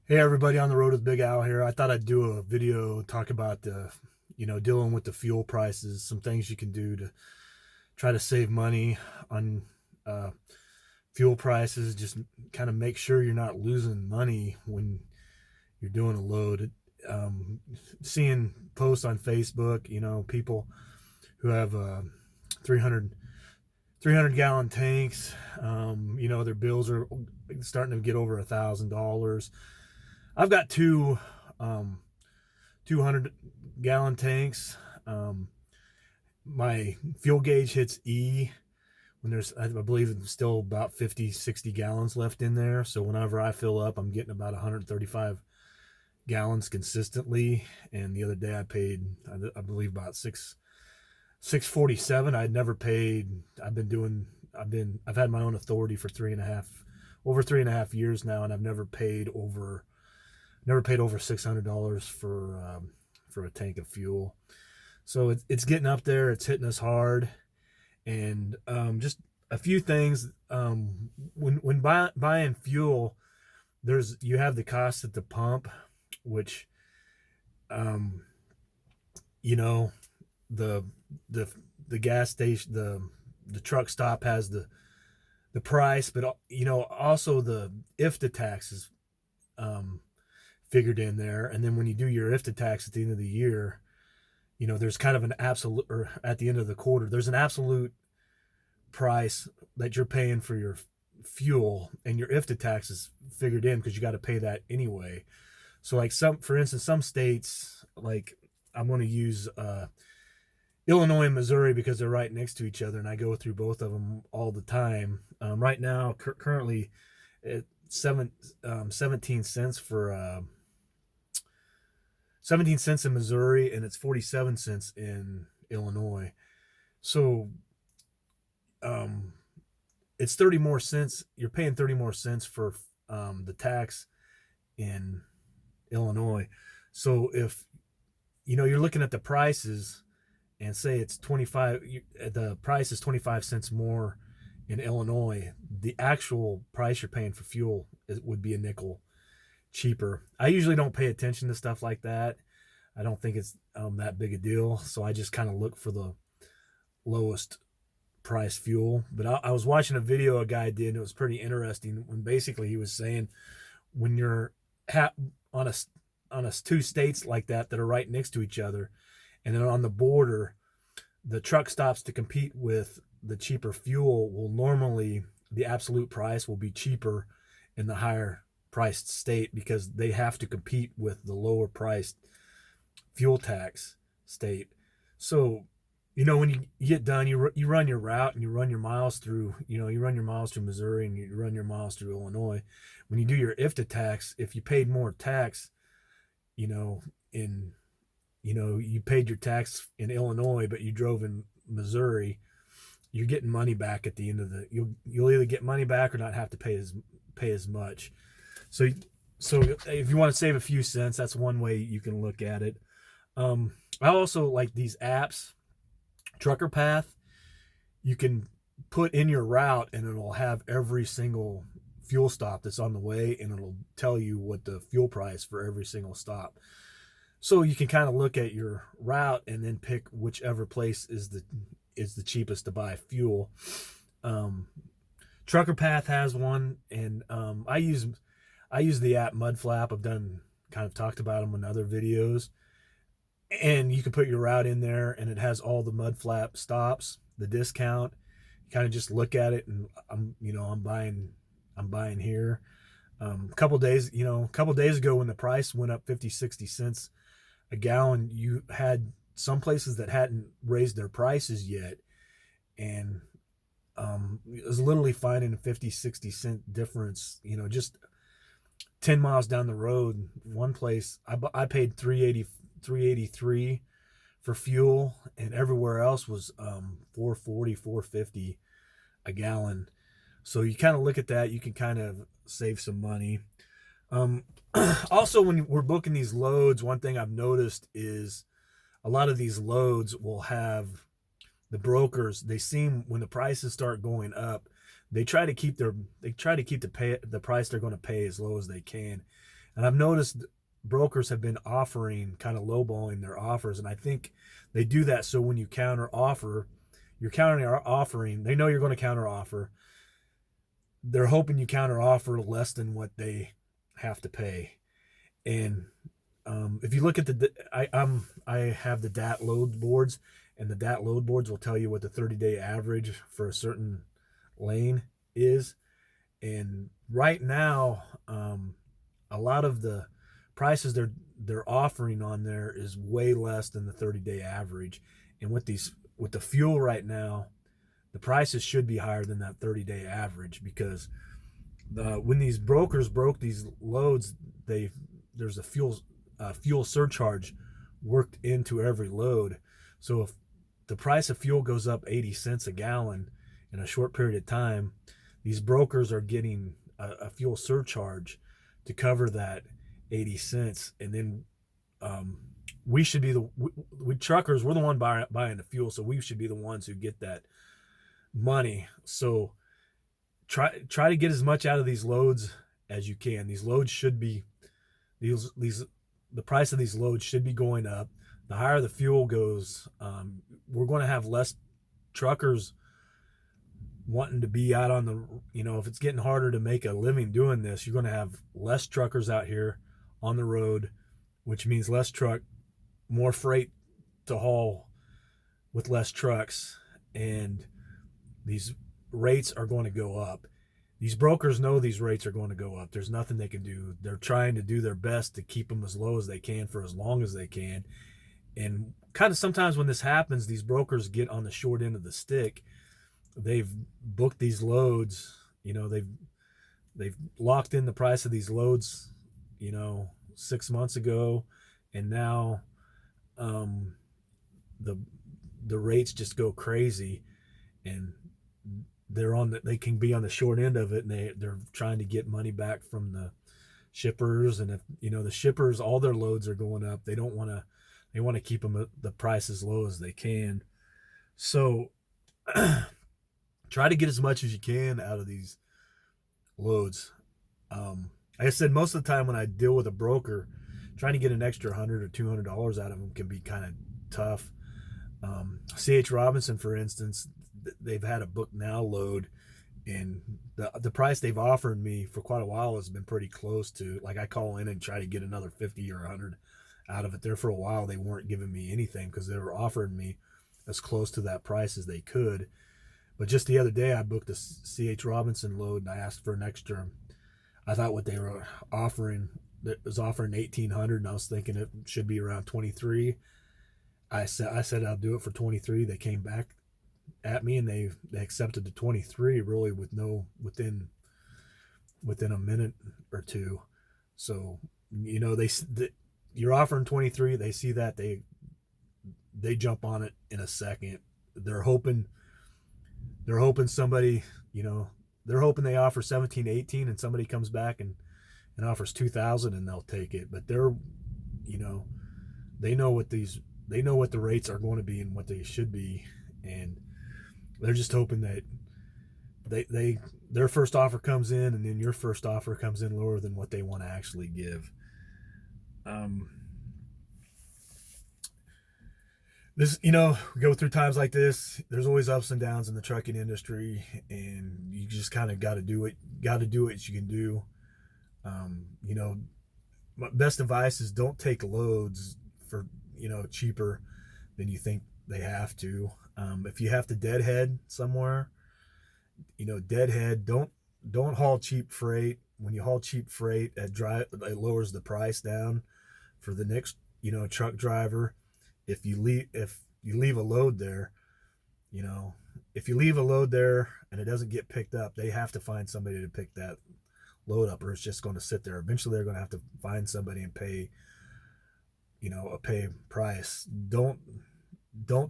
Hey everybody, on the road with Big Al here. I thought I'd do a video talk about dealing with the fuel prices, some things you can do to try to save money on uh, fuel prices. Just kind of make sure you're not losing money when you're doing a load. Um, Seeing posts on Facebook, people who have 300 gallon tanks. Their bills are starting to get over $1,000. I've got two 200-gallon tanks. My fuel gauge hits E when I believe it's still about 50, 60 gallons left in there. So whenever I fill up, I'm getting about 135 gallons consistently. And the other day I paid, I believe, about 647. I'd never paid. I've had my own authority for over 3.5 years now, and I've never paid over $600 for a tank of fuel. So it's getting up there. It's hitting us hard, and just a few things. When buying fuel, you have the cost at the pump, which you know the the gas station, the truck stop has the price, but also the IFTA taxes figured in there. And then when you do your IFTA tax at the end of the year, there's kind of an absolute, or at the end of the quarter, there's an absolute price that you're paying for your fuel, and your IFTA tax is figured in because you got to pay that anyway. So like for instance, some states, like I'm going to use Illinois and Missouri because they're right next to each other, and I go through both of them all the time. Right now, currently, at 17 cents for 17 cents in Missouri, and it's 47 cents in Illinois. So um, it's 30 more cents. You're paying 30 more cents for the tax in Illinois. So if you're looking at the prices and say it's 25, the price is 25 cents more in Illinois, the actual price you're paying for fuel would be a nickel cheaper. I usually don't pay attention to stuff like that. I don't think it's that big a deal. So I just kind of look for the lowest price fuel. But I was watching a video a guy did, and it was pretty interesting when basically he was saying when you're on a two states like that are right next to each other, and then on the border, the truck stops to compete with the cheaper fuel will normally, the absolute price will be cheaper in the higher priced state because they have to compete with the lower priced fuel tax state. So when you get done, you run your route and you run your miles through, you run your miles through Missouri and you run your miles through Illinois. When you do your IFTA tax, if you paid more tax, in you paid your tax in Illinois, but you drove in Missouri, you're getting money back at the end of you'll either get money back or not have to pay as much. So if you want to save a few cents, that's one way you can look at it. I also like these apps, Trucker Path. You can put in your route and it'll have every single fuel stop that's on the way, and it'll tell you what the fuel price for every single stop. So you can kind of look at your route and then pick whichever place is the cheapest to buy fuel. Trucker Path has one, and I use the app Mudflap. I've kind of talked about them in other videos, and you can put your route in there, and it has all the Mudflap stops, the discount. You kind of just look at it, and I'm buying here. A couple days ago when the price went up 50, 60 cents a gallon, you had some places that hadn't raised their prices yet, and it was literally finding a 50, 60 cent difference. Just 10 miles down the road, one place I paid 383 for fuel, and everywhere else was 440, 450 a gallon. So you kind of look at that, you can kind of save some money. Also, when we're booking these loads, one thing I've noticed is a lot of these loads will have the brokers. They seem, when the prices start going up, they try to keep the price they're going to pay as low as they can. And I've noticed brokers have been offering, kind of lowballing their offers, and I think they do that so when you counter offer, you're countering offering. They know you're going to counter offer. They're hoping you counter offer less than what they have to pay. And if you look at I have the DAT load boards, and the DAT load boards will tell you what the 30-day average for a certain lane is. And right now, a lot of the prices they're offering on there is way less than the 30-day average. And with the fuel right now, the prices should be higher than that 30-day average, because when these brokers broke these loads, there's a fuel surcharge worked into every load. So if the price of fuel goes up 80 cents a gallon in a short period of time, these brokers are getting a fuel surcharge to cover that 80 cents. And then we should be we truckers, we're the one buying the fuel, so we should be the ones who get that money. So try to get as much out of these loads as you can. These loads should be the price of these loads should be going up. The higher the fuel goes, we're going to have less truckers wanting to be out on the, if it's getting harder to make a living doing this, you're going to have less truckers out here on the road, which means less truck, more freight to haul with less trucks, and these rates are going to go up. These brokers know these rates are going to go up. There's nothing they can do. They're trying to do their best to keep them as low as they can for as long as they can. And kind of sometimes when this happens, these brokers get on the short end of the stick. They've booked these loads, they've locked in the price of these loads, 6 months ago, and now the rates just go crazy, and they can be on the short end of it, and they're trying to get money back from the shippers. And if the shippers, all their loads are going up, they want to keep them at the price as low as they can. So try to get as much as you can out of these loads. Like I said, most of the time when I deal with a broker, trying to get an extra $100 or $200 out of them can be kind of tough. C.H. Robinson, for instance, they've had a book now load, and the price they've offered me for quite a while has been pretty close to, like, I call in and try to get another 50 or 100 out of it. There for a while they weren't giving me anything because they were offering me as close to that price as they could. But just the other day I booked a C.H. Robinson load, and I asked for an extra. I thought what they were offering, that was offering 1,800, and I was thinking it should be around 23. I said I'll do it for 23. They came back at me and they accepted the 23 really within a minute or two. So you're offering 23, they see that, they jump on it in a second. They're hoping somebody, they're hoping they offer 17, 18 and somebody comes back and offers 2,000 and they'll take it. But they're, they know what the rates are going to be and what they should be, and they're just hoping that their first offer comes in, and then your first offer comes in lower than what they want to actually give. This, we go through times like this. There's always ups and downs in the trucking industry, and you just kind of got to do what you can do. My best advice is don't take loads for cheaper than you think they have to. If you have to deadhead somewhere, deadhead. Don't haul cheap freight. When you haul cheap freight, it lowers the price down for the next truck driver. If you leave a load there, if you leave a load there and it doesn't get picked up, they have to find somebody to pick that load up, or it's just going to sit there. Eventually they're going to have to find somebody and pay a pay price. Don't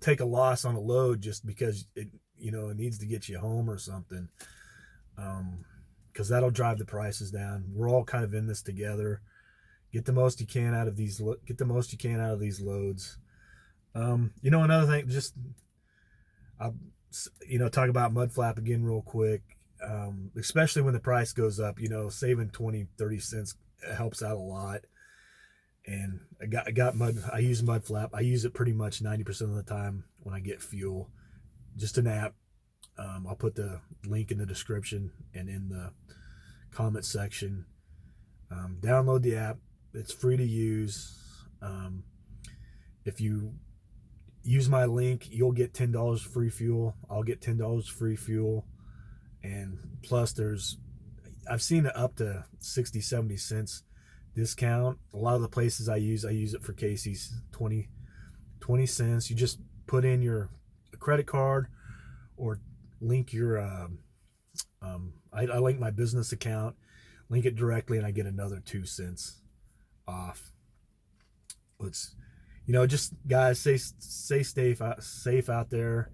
take a loss on a load just because it needs to get you home or something, because that'll drive the prices down. We're all kind of in this together. Get the most you can out of these loads. Another thing, just I'll talk about mud flap again real quick. Especially when the price goes up, saving 20, 30 cents It helps out a lot. And I got mud. I use Mud Flap. I use it pretty much 90% of the time when I get fuel. Just an app. I'll put the link in the description and in the comment section. Download the app. It's free to use. If you use my link, you'll get $10 free fuel. I'll get $10 free fuel. And plus, I've seen it up to 60, 70 cents discount. A lot of the places I use it for Casey's 20 cents. You just put in your credit card or link your I link my business account, link it directly, and I get another 2 cents off. It's, just guys, stay safe out there.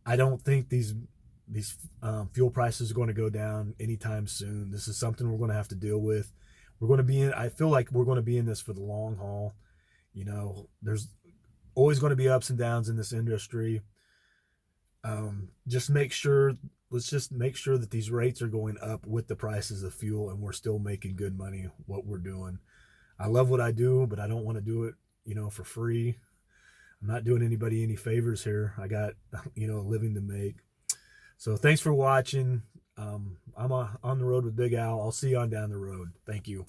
I don't think these fuel prices are going to go down anytime soon. This is something we're going to have to deal with. We're going to be in. I feel like we're going to be in this for the long haul. There's always going to be ups and downs in this industry. Let's just make sure that these rates are going up with the prices of fuel, and we're still making good money what we're doing. I love what I do, but I don't want to do it, for free. I'm not doing anybody any favors here. I got, a living to make. So thanks for watching. I'm on the road with Big Al. I'll see you on down the road. Thank you.